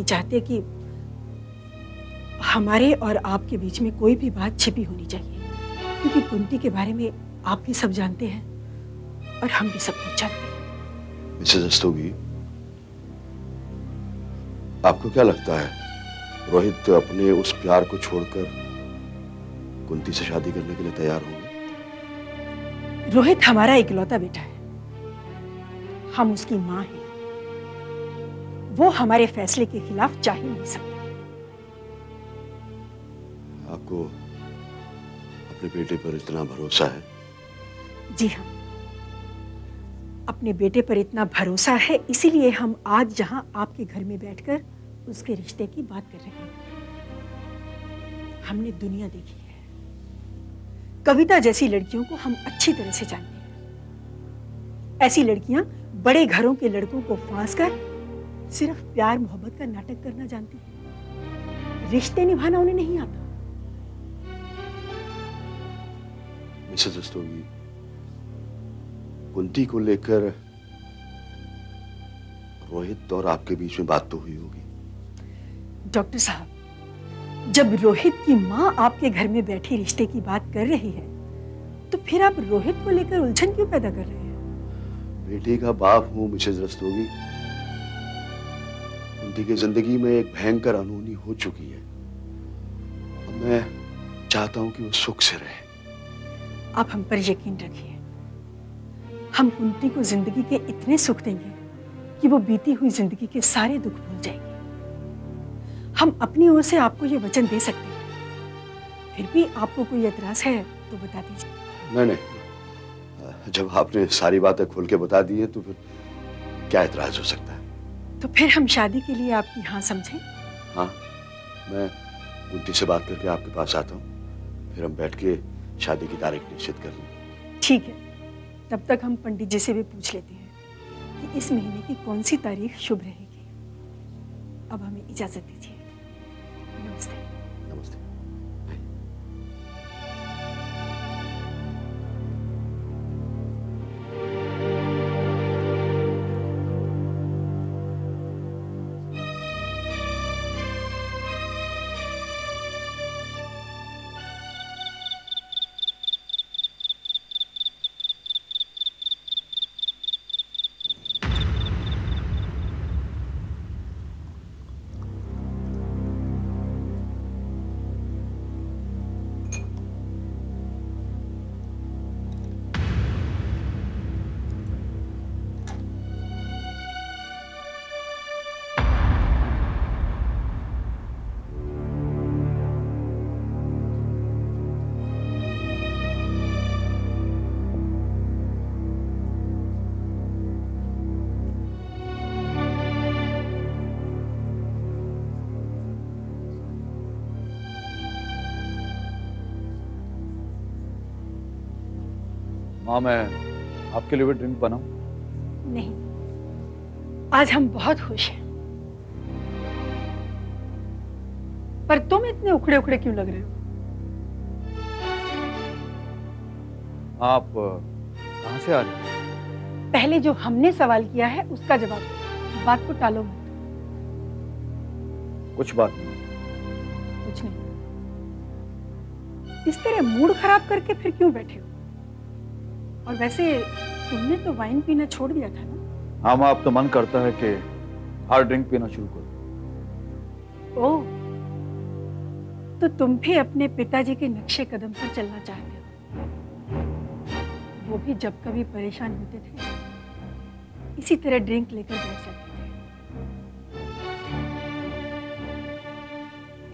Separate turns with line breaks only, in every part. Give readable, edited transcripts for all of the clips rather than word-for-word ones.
नहीं चाहते कि हमारे और आपके बीच में कोई भी बात छिपी होनी चाहिए, क्योंकि कुंती के बारे में आप भी सब जानते हैं और हम भी सब कुछ जानते हैं।
मिसेस रस्तोगी, आपको क्या लगता है रोहित अपने उस प्यार को छोड़कर कुंती से शादी करने के लिए तैयार होंगे?
रोहित हमारा इकलौता बेटा है, हम उसकी मां हैं। वो हमारे फैसले के खिलाफ जा ही नहीं सकता।
आपको अपने बेटे पर इतना भरोसा है?
जी हाँ, अपने बेटे पर इतना भरोसा है, इसीलिए हम आज जहां आपके घर में बैठकर उसके रिश्ते की बात कर रहे हैं। हमने दुनिया देखी है, कविता जैसी लड़कियों को हम अच्छी तरह से जानते हैं। ऐसी लड़कियां बड़े घरों के लड़कों को फांस कर सिर्फ प्यार मोहब्बत का नाटक करना जानती हैं, रिश्ते निभाना उन्हें नहीं आता।
मिसेस रस्तोगी, कुंती को लेकर रोहित और आपके बीच में बात तो हुई होगी।
डॉक्टर साहब, जब रोहित की मां आपके घर में बैठी रिश्ते की बात कर रही है, तो फिर आप रोहित को लेकर उलझन क्यों पैदा कर रहे हैं?
बेटी का बाप हूं मिसेस रस्तोगी। कुंती की जिंदगी में एक भयंकर अनहोनी हो चुकी है। अब मैं चाहता हूं कि वो सुख से रहे।
आप हम पर यकीन रखिए, हम कुंती को जिंदगी के इतने सुख देंगे कि वो बीती हुई जिंदगी के सारे दुख भूल जाएगी। हम अपनी ओर से आपको ये वचन दे सकते हैं। फिर भी आपको कोई एतराज है तो बता दीजिए।
नहीं नहीं, जब आपने सारी बातें खोल के बता दी है तो फिर क्या एतराज हो सकता है?
तो फिर हम शादी के लिए आपकी हाँ समझें?
हाँ, मैं कुंती से बात करके आपके पास आता हूँ, फिर हम बैठ के शादी की तारीख निश्चित कर लेंगे।
ठीक है, तब तक हम पंडित जी से भी पूछ लेते हैं कि इस महीने की कौन सी तारीख शुभ रहेगी। अब हमें इजाजत दीजिए। नमस्ते।
नमस्ते।
माँ, मैं आपके लिए भी ड्रिंक बनाऊं?
नहीं, आज हम बहुत खुश हैं। पर तुम इतने उखड़े उखड़े क्यों लग रहे हो?
आप कहाँ से आ रहे हैं?
पहले जो हमने सवाल किया है उसका जवाब दो, बात को टालो मत।
कुछ बात नहीं।
कुछ नहीं। इस तरह मूड खराब करके फिर क्यों बैठे हो? और वैसे तुमने तो वाइन पीना छोड़ दिया था ना?
हाँ माँ, अब तो मन करता है कि हार्ड ड्रिंक पीना शुरू कर दूं।
ओह, तो तुम भी अपने पिताजी के नक्शे कदम पर चलना चाहते हो? वो भी जब कभी परेशान होते थे इसी तरह ड्रिंक लेकर बैठ जाते थे।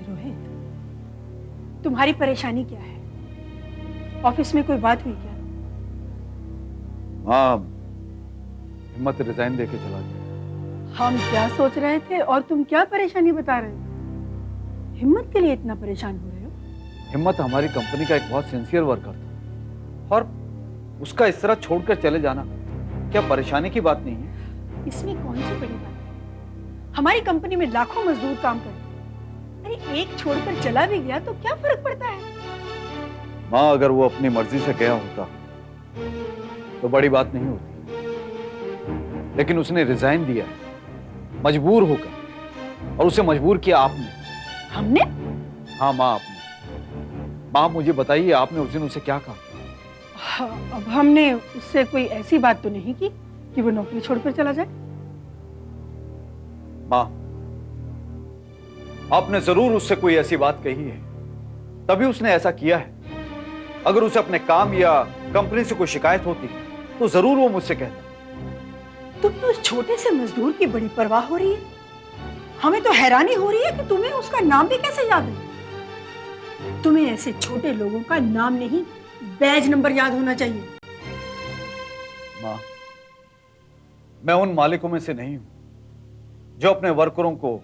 रोहित, तुम्हारी परेशानी क्या है? ऑफिस में कोई बात हुई क्या?
हाँ, हिम्मत रिजाइन देके चला गया।
हम क्या सोच रहे थे और तुम क्या परेशानी बता रहे हो? हिम्मत के लिए इतना परेशान हो रहे हो?
हिम्मत हमारी कंपनी का एक बहुत सिंसियर वर्कर था और उसका इस तरह छोड़कर चले जाना क्या परेशानी की बात नहीं है?
इसमें कौन सी बड़ी बात है? हमारी कंपनी में लाखों मजदूर काम करते हैं। अरे एक छोड़कर चला भी गया तो क्या फर्क पड़ता है?
माँ, अगर वो अपनी मर्जी से गया होता तो बड़ी बात नहीं होती, लेकिन उसने रिजाइन दिया है मजबूर होकर, और उसे मजबूर किया आपने।
हमने?
हाँ माँ, आपने। माँ मुझे बताइए, आपने उस दिन उसे क्या कहा?
हाँ, अब हमने उससे कोई ऐसी बात तो नहीं की कि वो नौकरी छोड़कर चला जाए।
माँ, आपने जरूर उससे कोई ऐसी बात कही है, तभी उसने ऐसा किया है। अगर उसे अपने काम या कंपनी से कोई शिकायत होती तो जरूर वो मुझसे कहता।
तुम्हें उस छोटे से मजदूर की बड़ी परवाह हो रही है। हमें तो हैरानी हो रही है कि तुम्हें उसका नाम भी कैसे याद है। तुम्हें ऐसे छोटे लोगों का नाम नहीं, बैज नंबर याद होना चाहिए।
माँ, मैं उन मालिकों में से नहीं हूं जो अपने वर्करों को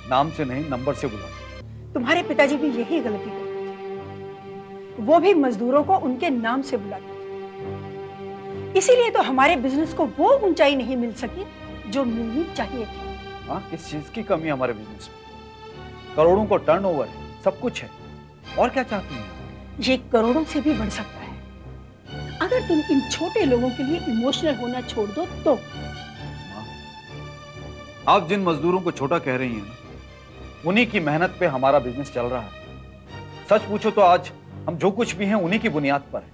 नाम से नहीं नंबर से बुलाते।
तुम्हारे पिताजी भी यही गलती करते थे। वो भी मजदूरों को उनके नाम से बुलाते थे। इसीलिए तो हमारे बिजनेस को वो ऊंचाई नहीं मिल सकी जो मिलनी चाहिए थी।
हाँ, किस चीज की कमी है हमारे बिजनेस में? करोड़ों को टर्नओवर है, सब कुछ है, और क्या चाहती हैं?
ये करोड़ों से भी बढ़ सकता है अगर तुम इन छोटे लोगों के लिए इमोशनल होना छोड़ दो तो।
आप जिन मजदूरों को छोटा कह रही हैं ना, उन्हीं की मेहनत पे हमारा बिजनेस चल रहा है। सच पूछो तो आज हम जो कुछ भी हैं उन्हीं की बुनियाद पर है।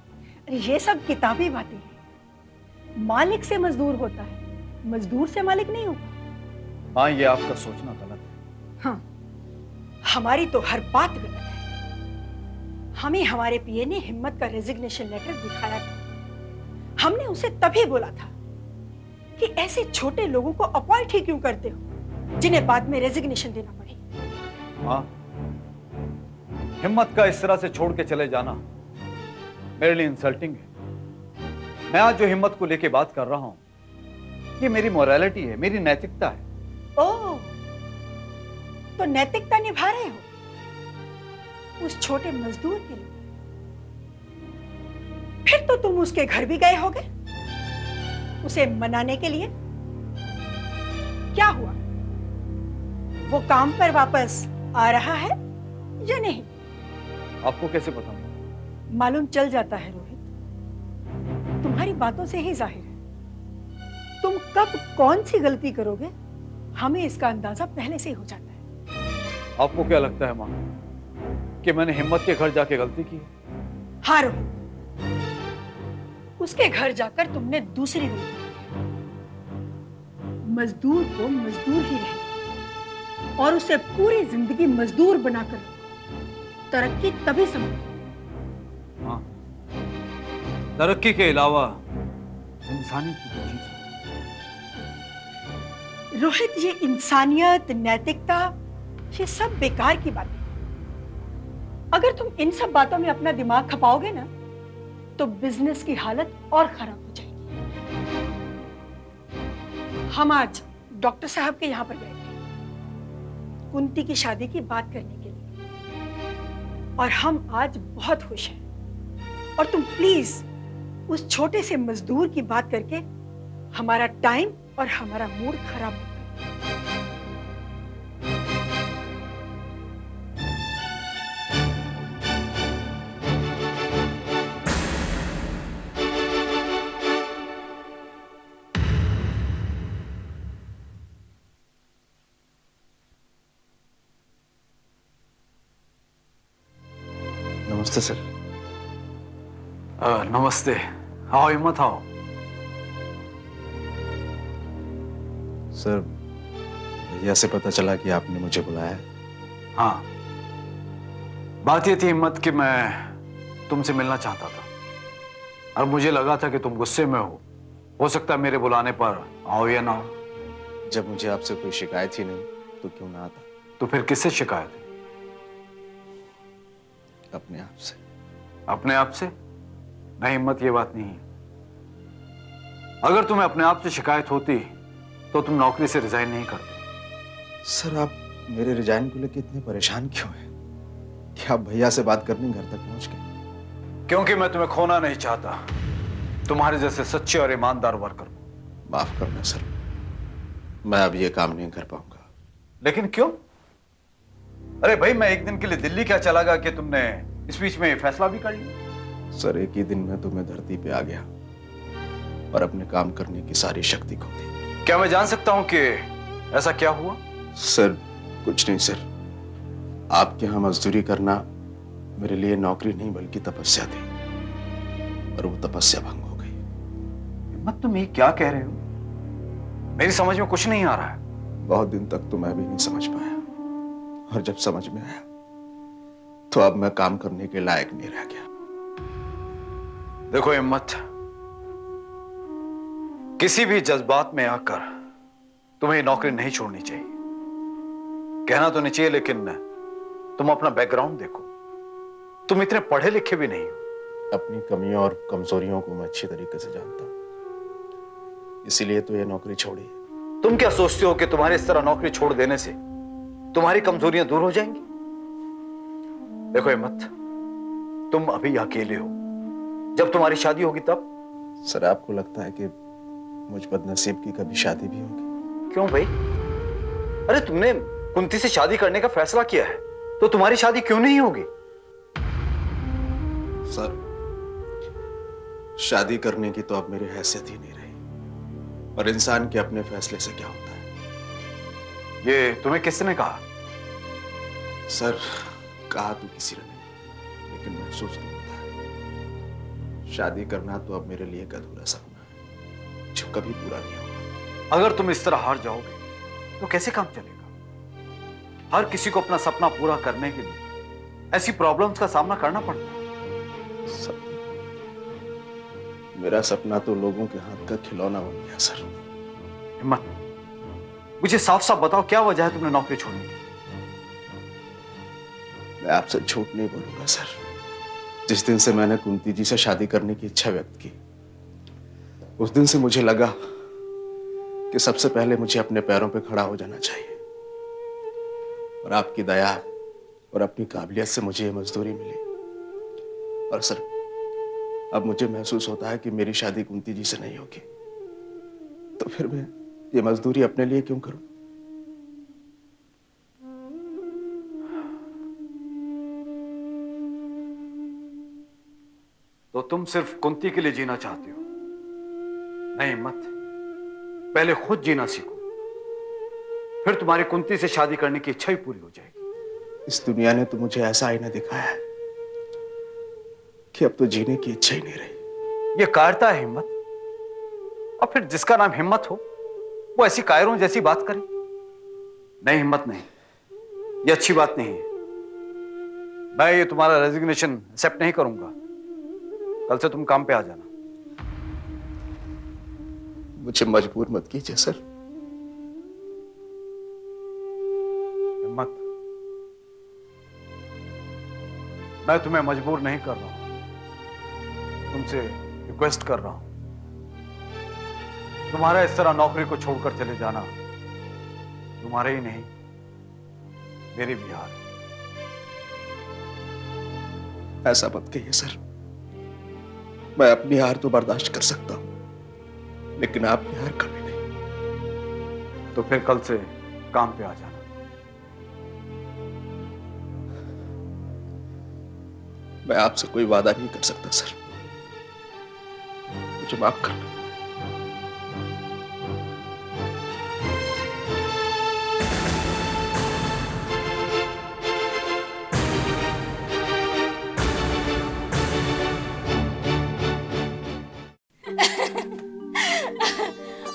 अरे ये सब किताबी बातें हैं। मालिक से मजदूर होता है, मजदूर से मालिक नहीं होता।
हाँ, ये आपका सोचना गलत है।
हाँ, हमारी तो हर बात गलत है। हमें हमारे पीए ने हिम्मत का रेजिग्नेशन लेटर दिखाया था। हमने उसे तभी बोला था कि ऐसे छोटे लोगों को अपॉइंट ही क्यों करते हो जिन्हें बाद में रेजिग्नेशन देना पड़े।
हाँ, हिम्मत का इस तरह से छोड़ के चले जाना मेरे लिए इंसल्टिंग है। मैं आज जो हिम्मत को लेके बात कर रहा हूं, ये मेरी मोरालिटी है, मेरी नैतिकता है।
ओह, तो नैतिकता निभा रहे हो उस छोटे मजदूर के लिए। फिर तो तुम उसके घर भी गए होगे उसे मनाने के लिए। क्या हुआ, वो काम पर वापस आ रहा है या नहीं?
आपको कैसे पता?
मालूम चल जाता है रोहित, तुम्हारी बातों से ही जाहिर है। तुम कब कौन सी गलती करोगे हमें इसका अंदाजा पहले से ही हो जाता है।
आपको क्या लगता है मां कि मैंने हिम्मत के घर जाके गलती की?
हाँ रोहित, उसके घर जाकर तुमने दूसरी गलती की। मजदूर को मजदूर ही रहना और उसे पूरी जिंदगी मजदूर बनाकर तरक्की तभी संभव।
हाँ, तरक्की के अलावा इंसानियत की कोई चीज है।
रोहित, ये इंसानियत, नैतिकता, ये सब बेकार की बातें। अगर तुम इन सब बातों में अपना दिमाग खपाओगे ना तो बिजनेस की हालत और खराब हो जाएगी। हम आज डॉक्टर साहब के यहां पर गए थे कुंती की शादी की बात करने के लिए और हम आज बहुत खुश हैं। और तुम प्लीज उस छोटे से मजदूर की बात करके हमारा टाइम और हमारा मूड खराब मत करो।
नमस्ते सर।
नमस्ते। आओ हिम्मत, आओ।
सर, भैया से पता चला कि आपने मुझे बुलाया।
हाँ, बात ये थी हिम्मत कि मैं तुमसे मिलना चाहता था और मुझे लगा था कि तुम गुस्से में हो सकता है मेरे बुलाने पर आओ या ना हो।
जब मुझे आपसे कोई शिकायत ही नहीं तो क्यों ना आता?
तो फिर किससे शिकायत है?
अपने आप से।
अपने आप से? नहीं हिम्मत, ये बात नहीं है। अगर तुम्हें अपने आप से शिकायत होती तो तुम नौकरी से रिजाइन नहीं करते।
सर, आप मेरे रिजाइन को लेकर इतने परेशान क्यों हैं? क्या आप भैया से बात करने घर तक पहुंच गए?
क्योंकि मैं तुम्हें खोना नहीं चाहता, तुम्हारे जैसे सच्चे और ईमानदार वर्कर।
माफ करना सर, मैं अब ये काम नहीं कर पाऊंगा।
लेकिन क्यों? अरे भाई, मैं एक दिन के लिए दिल्ली क्या चला गया कि तुमने इस बीच में फैसला भी कर लिया?
सर, एक ही दिन में तो मैं धरती पे आ गया और अपने काम करने की सारी शक्ति खो दी।
क्या मैं जान सकता हूं कि ऐसा क्या हुआ?
सर कुछ नहीं सर, आपके यहाँ मजदूरी करना मेरे लिए नौकरी नहीं बल्कि तपस्या थी, और वो तपस्या भंग हो गई।
हिम्मत, तुम ये क्या कह रहे हो? मेरी समझ में कुछ नहीं आ रहा है।
बहुत दिन तक तो मैं भी नहीं समझ पाया, और जब समझ में आया तो अब मैं काम करने के लायक नहीं रह गया।
देखो हिम्मत, किसी भी जज्बात में आकर तुम्हें नौकरी नहीं छोड़नी चाहिए। कहना तो नहीं चाहिए, लेकिन तुम अपना बैकग्राउंड देखो। तुम इतने पढ़े लिखे भी नहीं हो।
अपनी कमियों और कमजोरियों को मैं अच्छी तरीके से जानता हूं, इसीलिए तो ये नौकरी छोड़ी है।
तुम क्या सोचते हो कि तुम्हारे इस तरह नौकरी छोड़ देने से तुम्हारी कमजोरियां दूर हो जाएंगी? देखो हिम्मत, तुम अभी अकेले हो, जब तुम्हारी शादी होगी तब।
सर आपको लगता है कि मुझ बदनसीब की कभी शादी भी होगी?
क्यों भाई? अरे तुमने कुंती से शादी करने का फैसला किया है, तो तुम्हारी शादी क्यों नहीं होगी?
सर शादी करने की तो अब मेरी हैसियत ही नहीं रही, और इंसान के अपने फैसले से क्या होता है?
ये तुम्हें किसने कहा?
सर कहा तो किसी ने नहीं, लेकिन महसूस तो होता है। शादी करना तो अब मेरे लिए एक अधूरा सपना है जो कभी पूरा नहीं होगा।
अगर तुम इस तरह हार जाओगे तो कैसे काम चलेगा? हर किसी को अपना सपना पूरा करने के लिए ऐसी प्रॉब्लम्स का सामना करना पड़ता है।
मेरा सपना तो लोगों के हाथ का खिलौना बन गया सर।
हिम्मत, मुझे साफ साफ बताओ, क्या वजह है तुमने नौकरी छोड़ने की?
मैं आपसे झूठ नहीं बोलूंगा सर, जिस दिन से मैंने कुंती जी से शादी करने की इच्छा व्यक्त की, उस दिन से मुझे लगा कि सबसे पहले मुझे अपने पैरों पे खड़ा हो जाना चाहिए, और आपकी दया और अपनी काबिलियत से मुझे ये मजदूरी मिली। और सर अब मुझे महसूस होता है कि मेरी शादी कुंती जी से नहीं होगी, तो फिर मैं ये मजदूरी अपने लिए क्यों करूं?
तो तुम सिर्फ कुंती के लिए जीना चाहते हो? नहीं हिम्मत, पहले खुद जीना सीखो, फिर तुम्हारी कुंती से शादी करने की इच्छा ही पूरी हो जाएगी।
इस दुनिया ने तो मुझे ऐसा आईना दिखाया है कि अब तो जीने की इच्छा ही नहीं रही।
ये कायरता है हिम्मत, और फिर जिसका नाम हिम्मत हो वो ऐसी कायरों जैसी बात करे? नहीं हिम्मत, नहीं, ये अच्छी बात नहीं है। मैं ये तुम्हारा रेजिग्नेशन एक्सेप्ट नहीं करूंगा। कल से तुम काम पे आ जाना।
मुझे मजबूर मत कीजिए सर।
हिम्मत, मैं तुम्हें मजबूर नहीं कर रहा हूं, तुमसे रिक्वेस्ट कर रहा हूं। तुम्हारा इस तरह नौकरी को छोड़कर चले जाना तुम्हारे ही नहीं, मेरी भी हार है।
ऐसा मत कहिए सर, मैं अपनी हार तो बर्दाश्त कर सकता हूं, लेकिन आपकी हार कभी नहीं।
तो फिर कल से काम पे आ जाना।
मैं आपसे कोई वादा नहीं कर सकता सर, मुझे माफ करना।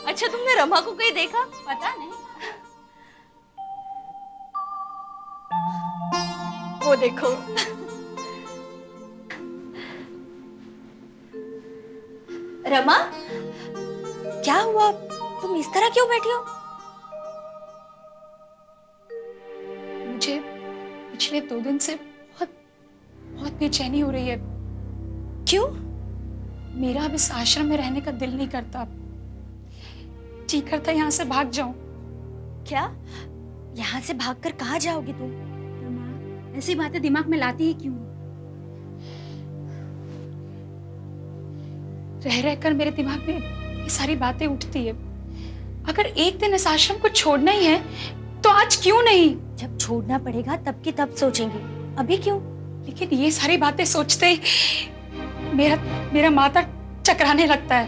अच्छा तुमने रमा को कहीं देखा? पता नहीं। वो देखो। रमा, क्या हुआ? तुम इस तरह क्यों बैठी हो?
मुझे पिछले 2 दिन से बहुत बहुत बेचैनी हो रही है।
क्यों?
मेरा अब इस आश्रम में रहने का दिल नहीं करता। जी करता यहाँ से भाग जाऊं।
क्या? यहाँ से भागकर कहाँ जाओगी तुम?
रमा, ऐसी बातें दिमाग में लाती ही क्यों?
रह रहकर मेरे दिमाग में ये सारी बातें उठती है। अगर एक दिन इस आश्रम को छोड़ना ही है तो आज क्यों नहीं?
जब छोड़ना पड़ेगा तब की तब सोचेंगे, अभी क्यों?
लेकिन ये सारी बातें सोचते ही मेरा माथा चकराने लगता है।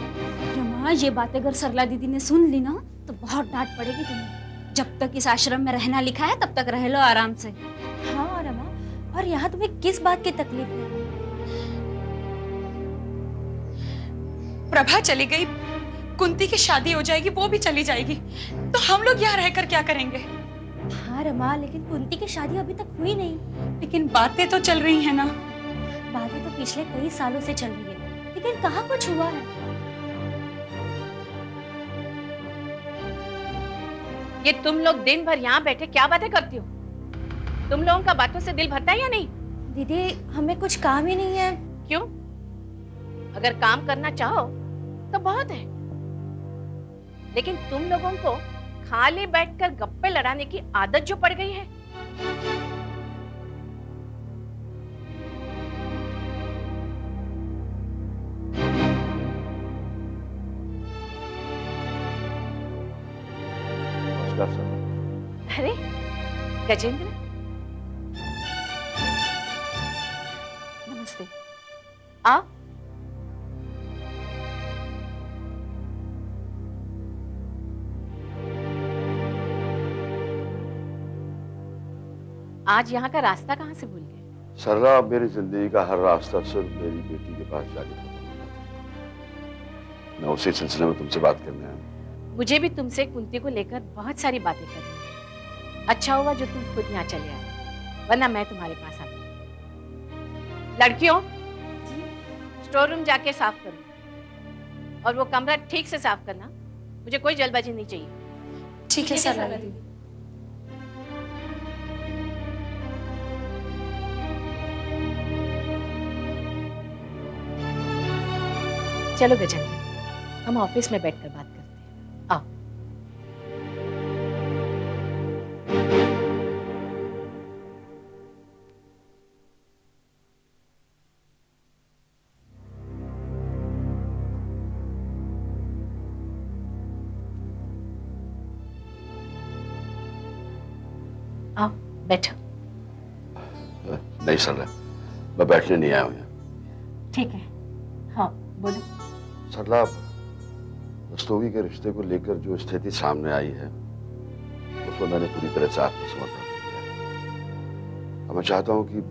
रमा, ये बातें अगर सरला दीदी ने सुन ली ना तो बहुत डांट पड़ेगी तुम्हें। जब तक इस आश्रम में रहना लिखा है तब तक रह लो आराम से।
हाँ रमा, और यहाँ तुम्हें किस बात की तकलीफ है?
प्रभा चली गई, कुंती की शादी हो जाएगी, वो भी चली जाएगी, तो हम लोग यहाँ रहकर क्या करेंगे?
हाँ रमा, लेकिन कुंती की शादी अभी तक हुई नहीं।
लेकिन बातें तो चल रही हैं ना।
बातें तो पिछले कई सालों से चल रही है, लेकिन कहाँ कुछ हुआ है?
ये तुम लोग दिन भर यहाँ बैठे क्या बातें करती हो? तुम लोगों का बातों से दिल भरता है या नहीं?
दीदी, हमें कुछ काम ही नहीं है।
क्यों? अगर काम करना चाहो तो बहुत है, लेकिन तुम लोगों को खाली बैठकर गप्पे लड़ाने की आदत जो पड़ गई है।
नमस्कार सर।
अरे गजेंद्र, नमस्ते। आओ। आज यहाँ का रास्ता कहाँ से भूल गए?
सरला, अब मेरी जिंदगी का हर रास्ता सिर्फ मेरी बेटी के पास जाके खत्म होना था। मैं उसी सिलसिले में तुमसे बात करने आया।
मुझे भी तुमसे कुंती को लेकर बहुत सारी बातें करनी है। अच्छा हुआ जो तुम खुद यहाँ चले आए, वरना मैं तुम्हारे पास आती। लड़कियों, स्टोर रूम जाके साफ करो, और वो कमरा ठीक से साफ करना। मुझे कोई जल्दबाजी नहीं चाहिए।
ठीक है सर।
चलो गजेंद्र, हम ऑफिस में बैठकर बात करते हैं। आओ। आओ बैठो।
नहीं सरला, मैं बैठने नहीं आया हूँ यहाँ।
ठीक है, हाँ बोलो।
सरला, रस्तोगी के रिश्ते को लेकर जो स्थिति सामने आई है उसको मैंने पूरी तरह से आत्मसमर्पण कर दिया है। अब मैं चाहता हूँ कि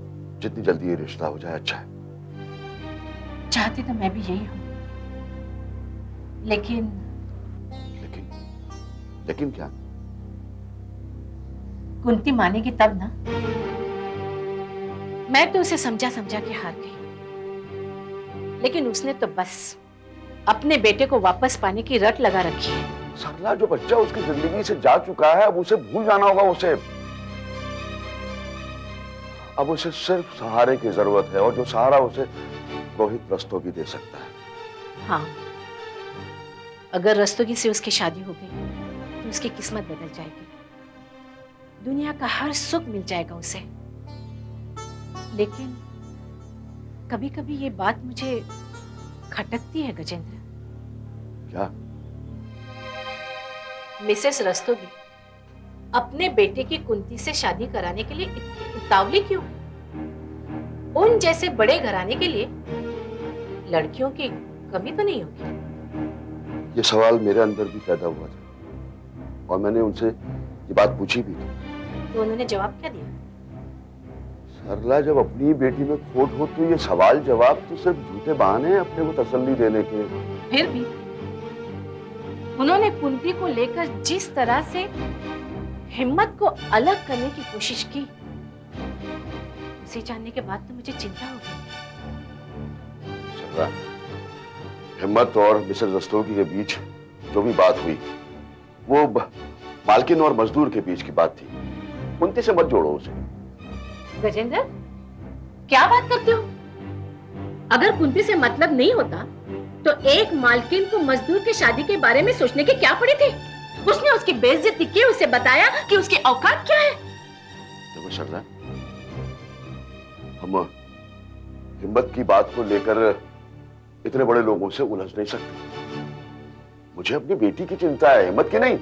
जितनी जल्दी ये रिश्ता हो जाए अच्छा है।
चाहती तो मैं भी यही हूँ, लेकिन
लेकिन क्या?
कुंती मानेगी तब ना। मैं तो उसे समझा समझा के हार गई, लेकिन उसने तो बस अपने बेटे को वापस पाने की रट लगा रखी है।
सरला, जो बच्चा उसकी जिंदगी से जा चुका है अब उसे भूल जाना होगा। उसे अब उसे सिर्फ सहारे की जरूरत है, और जो सहारा उसे रोहित रस्तोगी दे सकता है।
हाँ, अगर रस्तोगी से उसकी शादी हो गई तो उसकी किस्मत बदल जाएगी, दुनिया का हर सुख मिल जाएगा उसे। लेकिन कभी कभी ये बात मुझे खटकती है गजेंद्र।
क्या?
मिसेस रस्तोगी अपने बेटे की कुंती से शादी कराने के लिए इतनी उतावली क्यों है? उन जैसे बड़े घराने के लिए लड़कियों की कमी तो नहीं होगी?
ये सवाल मेरे अंदर भी पैदा हुआ था, और मैंने उनसे ये बात पूछी भी थी।
तो उन्होंने जवाब क्या दिया?
सरला, जब अपनी बेटी में खोट हो तो ये सवाल जवाब तो सिर्फ झूठे बहाने हैं अपने को तसल्ली देने के।
फिर भी उन्होंने कुंती को लेकर जिस तरह से हिम्मत को अलग करने की कोशिश की, उसे जानने के बाद तो मुझे चिंता हो गई।
सरला, हिम्मत और मिसेस रस्तोगी के बीच जो भी बात हुई वो मालकिन और मजदूर के बीच की बात थी। कुंती से मत जोड़ो उसे।
गजेंद्र, क्या बात करते हो? अगर कुंती से मतलब नहीं होता तो एक मालकिन को मजदूर की शादी के बारे में सोचने की क्या पड़ी थी? उसने उसकी बेइज्जती की, उसे बताया कि उसकी औकात क्या है।
देखो सरला, हम हिम्मत की बात को लेकर इतने बड़े लोगों से उलझ नहीं सकते। मुझे अपनी बेटी की चिंता है, हिम्मत की नहीं।